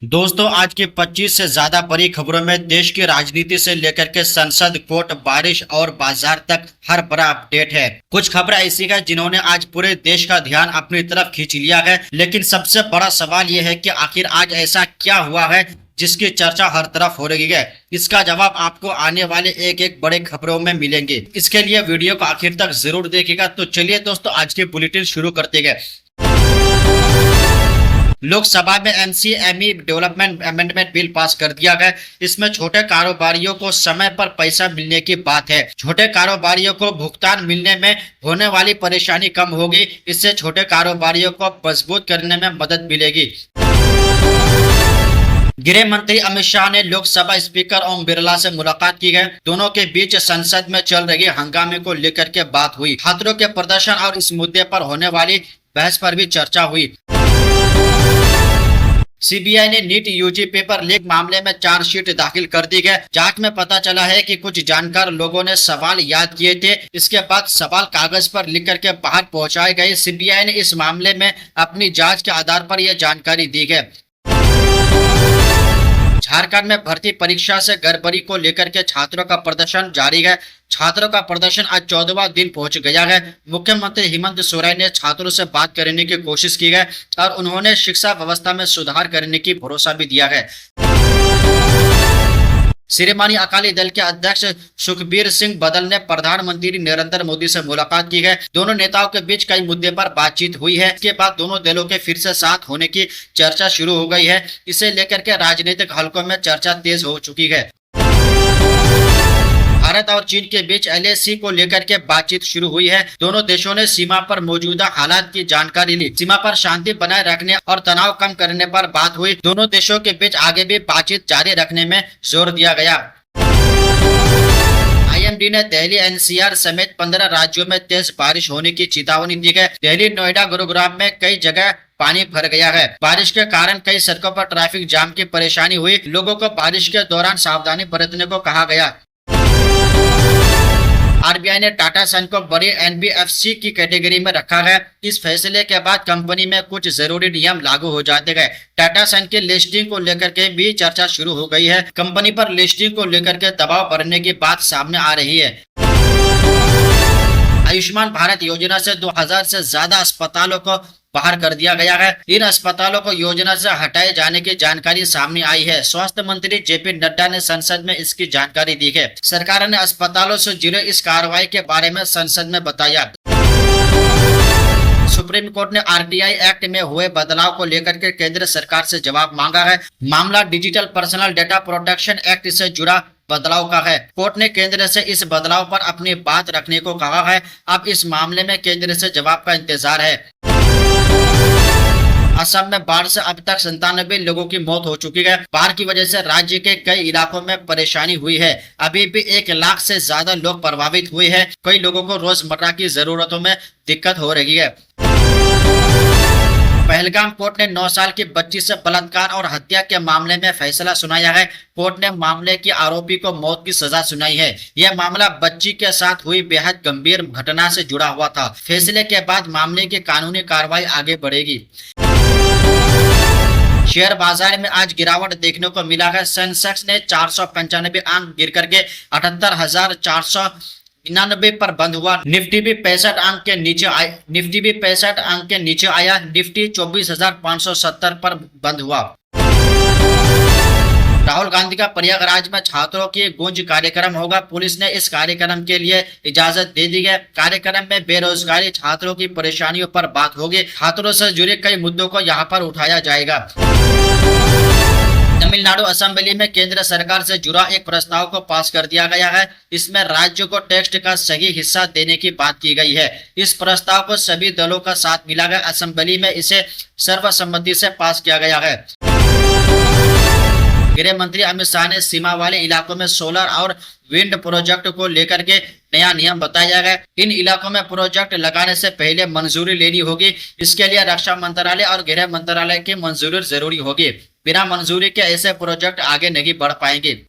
दोस्तों, आज की 25 से ज्यादा बड़ी खबरों में देश की राजनीति से लेकर के संसद, कोर्ट, बारिश और बाजार तक हर बड़ा अपडेट है। कुछ खबरें ऐसी है जिन्होंने आज पूरे देश का ध्यान अपनी तरफ खींच लिया है, लेकिन सबसे बड़ा सवाल यह है कि आखिर आज ऐसा क्या हुआ है जिसकी चर्चा हर तरफ हो रही है। इसका जवाब आपको आने वाले एक एक बड़े खबरों में मिलेंगे। इसके लिए वीडियो को आखिर तक जरूर देखिएगा। तो चलिए दोस्तों, आज की बुलेटिन शुरू करते हैं। लोकसभा में MSME development amendment bill pass कर दिया गया। इसमें छोटे कारोबारियों को समय पर पैसा मिलने की बात है। छोटे कारोबारियों को भुगतान मिलने में होने वाली परेशानी कम होगी। इससे छोटे कारोबारियों को मजबूत करने में मदद मिलेगी। गृह मंत्री अमित शाह ने लोकसभा स्पीकर ओम बिरला से मुलाकात की है। दोनों के बीच संसद में चल रही हंगामे को लेकर के बात हुई। छात्रों के प्रदर्शन और इस मुद्दे पर होने वाली बहस पर भी चर्चा हुई। सीबीआई ने नीट यूजी पेपर लीक मामले में चार्जशीट दाखिल कर दी है। जांच में पता चला है कि कुछ जानकार लोगों ने सवाल याद किए थे। इसके बाद सवाल कागज पर लिख करके बाहर पहुंचाए गए। सीबीआई ने इस मामले में अपनी जांच के आधार पर यह जानकारी दी है। झारखंड में भर्ती परीक्षा से गड़बड़ी को लेकर के छात्रों का प्रदर्शन जारी है। छात्रों का प्रदर्शन आज 14वां दिन पहुंच गया है। मुख्यमंत्री हेमंत सोरेन ने छात्रों से बात करने की कोशिश की है और उन्होंने शिक्षा व्यवस्था में सुधार करने की भरोसा भी दिया है। शिरोमणि अकाली दल के अध्यक्ष सुखबीर सिंह बादल ने प्रधानमंत्री नरेंद्र मोदी से मुलाकात की है। दोनों नेताओं के बीच कई मुद्दे पर बातचीत हुई है। इसके बाद दोनों दलों के फिर से साथ होने की चर्चा शुरू हो गई है। इसे लेकर के राजनीतिक हलकों में चर्चा तेज हो चुकी है। भारत और चीन के बीच एलएसी को लेकर के बातचीत शुरू हुई है। दोनों देशों ने सीमा पर मौजूदा हालात की जानकारी ली। सीमा पर शांति बनाए रखने और तनाव कम करने पर बात हुई। दोनों देशों के बीच आगे भी बातचीत जारी रखने में जोर दिया गया। आईएमडी ने दिल्ली, एनसीआर समेत 15 राज्यों में तेज बारिश होने की चेतावनी दी है। दिल्ली, नोएडा, गुरुग्राम में कई जगह पानी भर गया है। बारिश के कारण कई सड़कों पर ट्रैफिक जाम की परेशानी हुई। लोगों को बारिश के दौरान सावधानी बरतने को कहा गया। आरबीआई ने टाटा सन को बड़ी एनबीएफसी की कैटेगरी में रखा है। इस फैसले के बाद कंपनी में कुछ जरूरी नियम लागू हो जाते हैं। टाटा सन के लिस्टिंग को लेकर के भी चर्चा शुरू हो गई है। कंपनी पर लिस्टिंग को लेकर के दबाव बढ़ने की बात सामने आ रही है। आयुष्मान भारत योजना से 2000 से ज्यादा अस्पतालों को बाहर कर दिया गया है। इन अस्पतालों को योजना से हटाए जाने की जानकारी सामने आई है। स्वास्थ्य मंत्री जेपी नड्डा ने संसद में इसकी जानकारी दी है। सरकार ने अस्पतालों से जुड़े इस कार्रवाई के बारे में संसद में बताया। सुप्रीम कोर्ट ने आरटीआई एक्ट में हुए बदलाव को लेकर के केंद्र सरकार से जवाब मांगा है। मामला digital personal data protection act से जुड़ा बदलाव का है। कोर्ट ने केंद्र से इस बदलाव पर अपनी बात रखने को कहा है। अब इस मामले में केंद्र से जवाब का इंतजार है। असम में बाढ़ से अब तक 97 लोगों की मौत हो चुकी है। बाढ़ की वजह से राज्य के कई इलाकों में परेशानी हुई है। अभी भी 1 लाख से ज्यादा लोग प्रभावित हुए हैं। कई लोगों को रोजमर्रा की जरूरतों में दिक्कत हो रही है। पहलगाम कोर्ट ने 9 साल की बच्ची से बलात्कार और हत्या के मामले में फैसला सुनाया है। कोर्ट ने मामले की आरोपी को मौत की सजा सुनाई है। यह मामला बच्ची के साथ हुई बेहद गंभीर घटना से जुड़ा हुआ था। फैसले के बाद मामले की कानूनी कार्रवाई आगे बढ़ेगी। शेयर बाजार में आज गिरावट देखने को मिला है। सेंसेक्स ने 495 अंक गिर करके 78,499 पर बंद हुआ। निफ्टी भी 65 अंक के नीचे आया। निफ्टी 24,570 पर बंद हुआ। राहुल गांधी का प्रयागराज में छात्रों की गूंज कार्यक्रम होगा। पुलिस ने इस कार्यक्रम के लिए इजाजत दे दी है। कार्यक्रम में बेरोजगारी, छात्रों की परेशानियों पर बात होगी। छात्रों से जुड़े कई मुद्दों को यहां पर उठाया जाएगा। तमिलनाडु असेंबली में केंद्र सरकार से जुड़ा एक प्रस्ताव को पास कर दिया गया है। इसमें राज्य को टैक्स का सही हिस्सा देने की बात की गई है। इस प्रस्ताव को सभी दलों का साथ मिला गया। असेंबली में इसे सर्वसम्मति से पास किया गया है। गृह मंत्री अमित शाह ने सीमा वाले इलाकों में सोलर और विंड प्रोजेक्ट को लेकर के नया नियम बताया है। इन इलाकों में प्रोजेक्ट लगाने से पहले मंजूरी लेनी होगी। इसके लिए रक्षा मंत्रालय और गृह मंत्रालय की मंजूरी जरूरी होगी। बिना मंजूरी के ऐसे प्रोजेक्ट आगे नहीं बढ़ पाएंगे।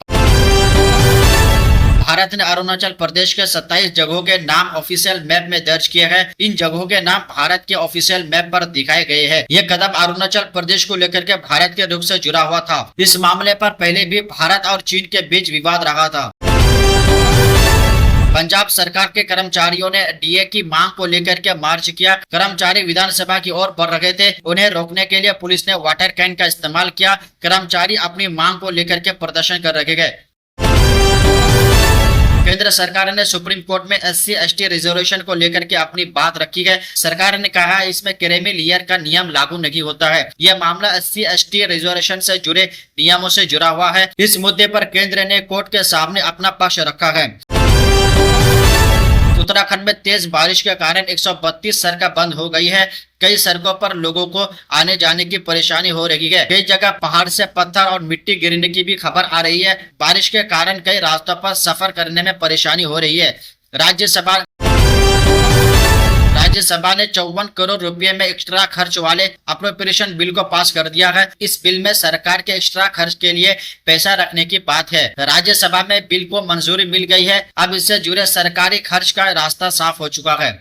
भारत ने अरुणाचल प्रदेश के 27 जगहों के नाम ऑफिशियल मैप में दर्ज किए हैं। इन जगहों के नाम भारत के ऑफिशियल मैप पर दिखाए गए हैं। यह कदम अरुणाचल प्रदेश को लेकर के भारत के रुख से जुड़ा हुआ था। इस मामले पर पहले भी भारत और चीन के बीच विवाद रहा था। पंजाब सरकार के कर्मचारियों ने डीए की मांग को लेकर के मार्च किया। कर्मचारी विधानसभा की ओर बढ़ रहे थे। उन्हें रोकने के लिए पुलिस ने वाटर कैन का इस्तेमाल किया। कर्मचारी अपनी मांग को लेकर के प्रदर्शन कर रखे गए। केंद्र सरकार ने सुप्रीम कोर्ट में SC ST रिजर्वेशन को लेकर के अपनी बात रखी है। सरकार ने कहा है इसमें क्रीमी लेयर का नियम लागू नहीं होता है। यह मामला SC ST रिजर्वेशन से जुड़े नियमों से जुड़ा हुआ है। इस मुद्दे पर केंद्र ने कोर्ट के सामने अपना पक्ष रखा है। उत्तराखंड में तेज बारिश के कारण 132 सड़कें बंद हो गई है। कई सड़कों पर लोगों को आने जाने की परेशानी हो रही है। कई जगह पहाड़ से पत्थर और मिट्टी गिरने की भी खबर आ रही है। बारिश के कारण कई रास्तों पर सफर करने में परेशानी हो रही है। राज्यसभा ने 54 करोड़ रुपए में एक्स्ट्रा खर्च वाले अप्रोप्रिएशन बिल को पास कर दिया है। इस बिल में सरकार के एक्स्ट्रा खर्च के लिए पैसा रखने की बात है। राज्यसभा में बिल को मंजूरी मिल गई है। अब इससे जुड़े सरकारी खर्च का रास्ता साफ हो चुका है।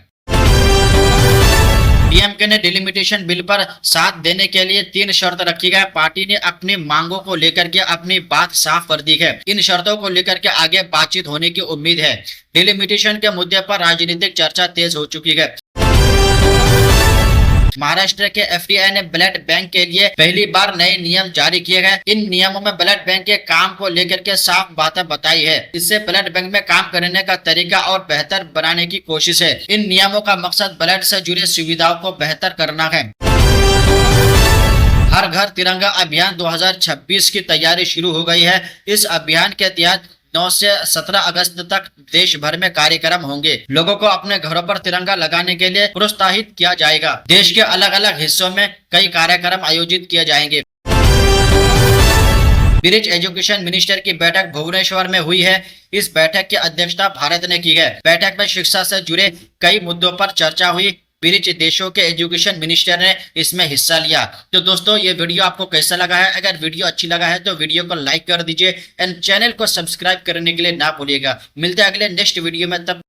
डीएमके ने डिलिमिटेशन बिल पर साथ देने के लिए 3 शर्त रखी है। पार्टी ने अपनी मांगों को लेकर के अपनी बात साफ कर दी है। इन शर्तों को लेकर के आगे बातचीत होने की उम्मीद है। डिलिमिटेशन के मुद्दे पर राजनीतिक चर्चा तेज हो चुकी है। महाराष्ट्र के FDI ने ब्लड बैंक के लिए पहली बार नए नियम जारी किए गए। इन नियमों में ब्लड बैंक के काम को लेकर के साफ बातें बताई है। इससे ब्लड बैंक में काम करने का तरीका और बेहतर बनाने की कोशिश है। इन नियमों का मकसद ब्लड से जुड़े सुविधाओं को बेहतर करना है। हर घर तिरंगा अभियान 2026 की तैयारी शुरू हो गई है। इस अभियान के तहत 9 से 17 अगस्त तक देश भर में कार्यक्रम होंगे। लोगों को अपने घरों पर तिरंगा लगाने के लिए प्रोत्साहित किया जाएगा। देश के अलग अलग हिस्सों में कई कार्यक्रम आयोजित किए जाएंगे। ब्रिज एजुकेशन मिनिस्टर की बैठक भुवनेश्वर में हुई है। इस बैठक की अध्यक्षता भारत ने की है। बैठक में शिक्षा से जुड़े कई मुद्दों पर चर्चा हुई। ब्रिज देशों के एजुकेशन मिनिस्टर ने इसमें हिस्सा लिया। तो दोस्तों ये वीडियो आपको कैसा लगा है? अगर वीडियो अच्छी लगा है तो वीडियो को लाइक कर दीजिए एंड चैनल को सब्सक्राइब करने के लिए ना भूलिएगा। मिलते हैं अगले नेक्स्ट वीडियो में। तब